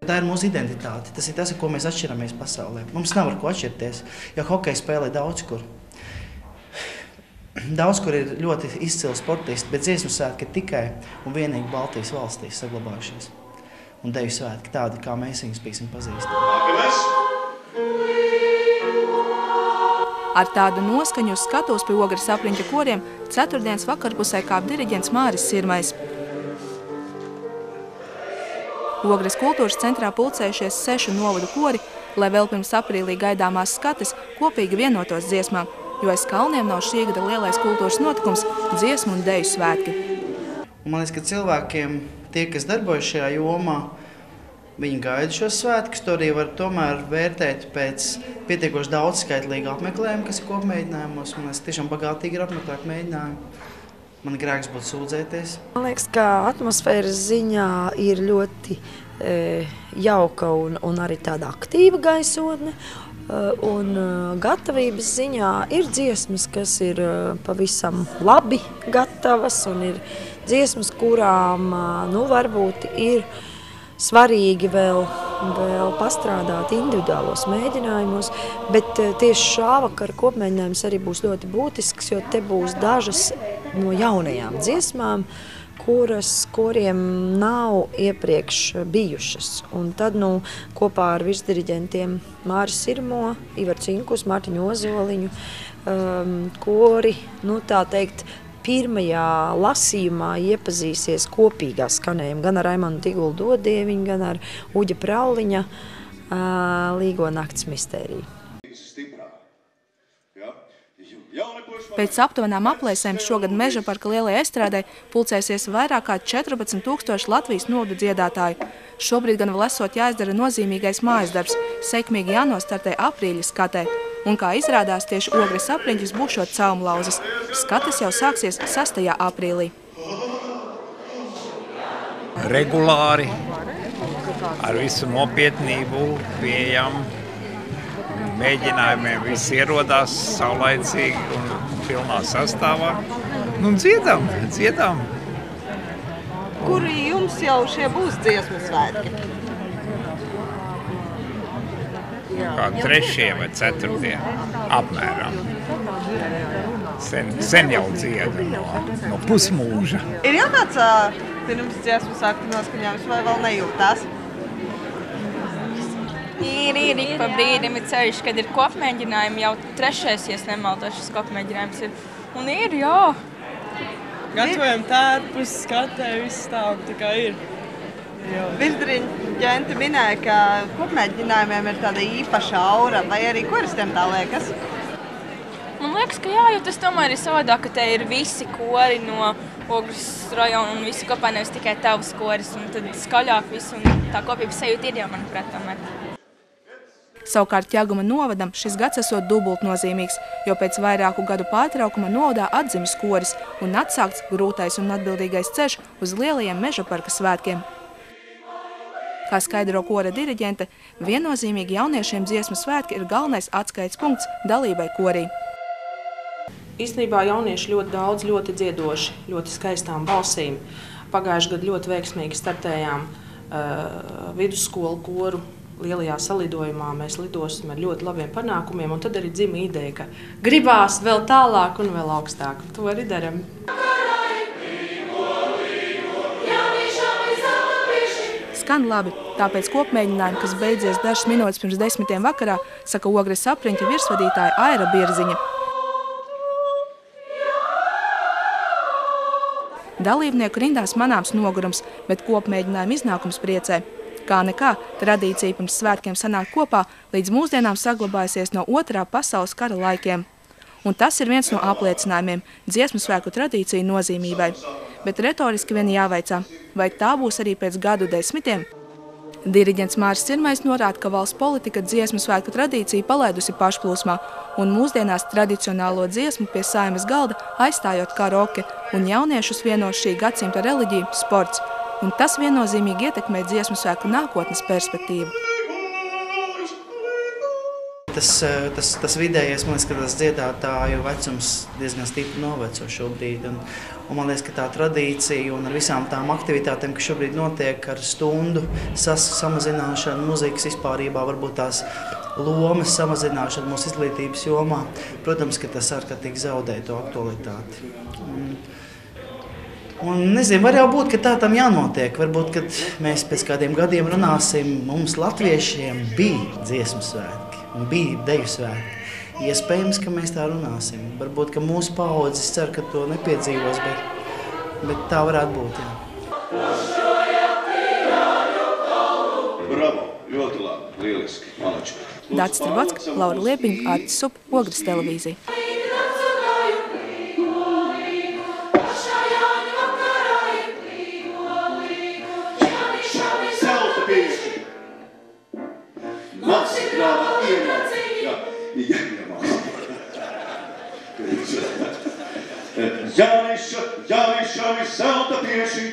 Tā ir mūsu identitāte. Tas ir tas, ar ko mēs atšķiramies pasaulē. Mums nav ar ko atšķirties, jo hokeja spēlē daudz kur. Daudz kur ir ļoti izcili sportisti, bet dziesmu svētki ir tikai un vienīgi Baltijas valstīs saglabājušies. Un deju svētki tādi, kā mēs viņus bijām pazīstami. Ar tādu noskaņu uz skatuves pie Ogres apriņķa koriem ceturtdienas vakarpusē kāp diriģents Māris Sirmais. Ogres kultūras centrā pulcējušies 6 novadu kori, lai vēl pirms aprīlī gaidāmās skates kopīgi vienotos dziesmām, jo aiz kalniem nav šī gada lielais kultūras notikums – dziesmu un deju svētki. Man liekas, ka cilvēkiem, tie, kas darbojas šajā jomā, viņi gaida šos svētkus, to arī var tomēr vērtēt pēc pietiekoši daudzskaitlīga apmeklējuma, kas ir kopmēģinājumos. Man liekas, tiešām bagātīgi ir apmeklēt mēģinājumu. Man grēks būtu sūdzēties. Man liekas, ka atmosfēras ziņā ir ļoti jauka un arī tāda aktīva gaisotne. Un gatavības ziņā ir dziesmas, kas ir pavisam labi gatavas, un ir dziesmas, kurām varbūt ir svarīgi vēl pastrādāt individuālos mēģinājumos, bet tieši šā vakara kopmēģinājums arī būs ļoti būtisks, jo te būs dažas no jaunajām dziesmām, kuriem nav iepriekš bijušas. Un tad kopā ar virsdiriģentiem Māri Sirmo, Ivaru Cinkus, Mārtiņu Ozoliņu, kori, tā teikt, pirmajā lasījumā iepazīsies kopīgā skanējuma gan ar Raimondu Tigulu Dodieviņu, gan ar Uģa Prauliņa Līgo nakts mistēriju. Pēc aptuvenām aplēsēm šogad Mežaparka lielajai estrādē pulcēsies vairāk kā 14 000 Latvijas novadu dziedātāju. Šobrīd gan vēl esot jāizdara nozīmīgais mājas darbs, sekmīgi jānostartē aprīļa skatē. Un kā izrādās, tieši Ogres apriņķis būšot caumlauzas. Skates jau sāksies 6. aprīlī. Regulāri, ar visu nopietnību, pieejam mēģinājumiem, viss ierodās saulaicīgi un pilnā sastāvā. Dziedam. Kuri jums jau šie būs dziesmu svētki? Kā 3. vai 4. apmēram. Sen jau dziedu no pusmūža. Ir jau kāds pirms dziesmu svētku noskaņojums vai vēl nejūtās? Ir ik pa brīdim ir ceļš, kad ir kopmēģinājumi, jau 3. ja nemaldos, šis kopmēģinājums ir. Un ir, jā. Gatavojam tērpus, skatē, viss stāv, tā kā ir. Virsdiriģenti minēja, ka kopmēģinājumiem ir tāda īpaša aura, vai arī koristiem tā liekas? Man liekas, ka jā, jo tas tomēr ir savādāk, ka te ir visi kori no Ogres rajona un visi kopā, nevis tikai tavs koris, un tad skaļāk viss, un tā kopības sajūta ir jau, manuprāt, tomēr. Savukārt Ķeguma novadam šis gads esot dubult nozīmīgs, jo pēc vairāku gadu pārtraukuma novadā atdzimis koris un atsākts grūtais un atbildīgais ceļš uz lielajiem Mežaparka svētkiem. Kā skaidro kora diriģente, viennozīmīgi jauniešiem dziesmu svētki ir galvenais atskaites punkts dalībai korī. Īstenībā jaunieši ļoti daudz, ļoti dziedoši, ļoti skaistām balsīm. Pagājuši gadu ļoti veiksmīgi startējām vidusskolu koru lielajā salidojumā. Mēs lidosim ar ļoti labiem panākumiem, un tad arī dzima ideja, ka gribās vēl tālāk un vēl augstāk. To arī daram. Skan labi, tāpēc kopmēģinājumi, kas beidzies dažas minūtes pirms 10. vakarā, saka Ogres apriņķa virsvadītāja Aira Birziņa. Dalībnieku rindās manāms nogurums, bet kopmēģinājuma iznākums priecē. Kā nekā, tradīcija pirms svētkiem sanāk kopā līdz mūsdienām saglabājusies no 2. pasaules kara laikiem. Un tas ir viens no apliecinājumiem dziesmu svētku tradīciju nozīmībai. Bet retoriski vien jāvaicā, vai tā būs arī pēc gadu 10? Diriģents Māris Sirmais norāda, ka valsts politika dziesmu svētku tradīciju palaidusi pašplūsmā un mūsdienās tradicionālo dziesmu pie Saeimas galda aizstājot karaoke un jauniešus vieno šī gadsimta reliģiju – sports. Un tas viennozīmīgi ietekmē dziesmu svētku nākotnes perspektīvu. tas vidējais, man liekas, ka tas dziedātāju vecums diezgan stipri noveco šobrīd. Un man liekas, ka tā tradīcija un ar visām tām aktivitātēm, kas šobrīd notiek ar stundu samazināšanu, mūzikas vispārībā, varbūt tās lomas samazināšanu mūsu izglītības jomā, protams, ka tas ārkārtīgi zaudē to aktualitāti. Un nezinu, var jau būt, ka tā tam jānotiek. Varbūt, kad mēs pēc kādiem gadiem runāsim, mums latviešiem bija dziesmu svētki un bija deju svētki. Iespējams, ka mēs tā runāsim. Varbūt, ka mūsu paaudzes cer, ka to nepiedzīvos, bet tā varētu būt, jā. Bravo, ļoti labi, lieliski, malači. Dārts Strabotska, Laura Liepiņa, Artis Sup, Ogres televīzija. Jānišami zelta pieši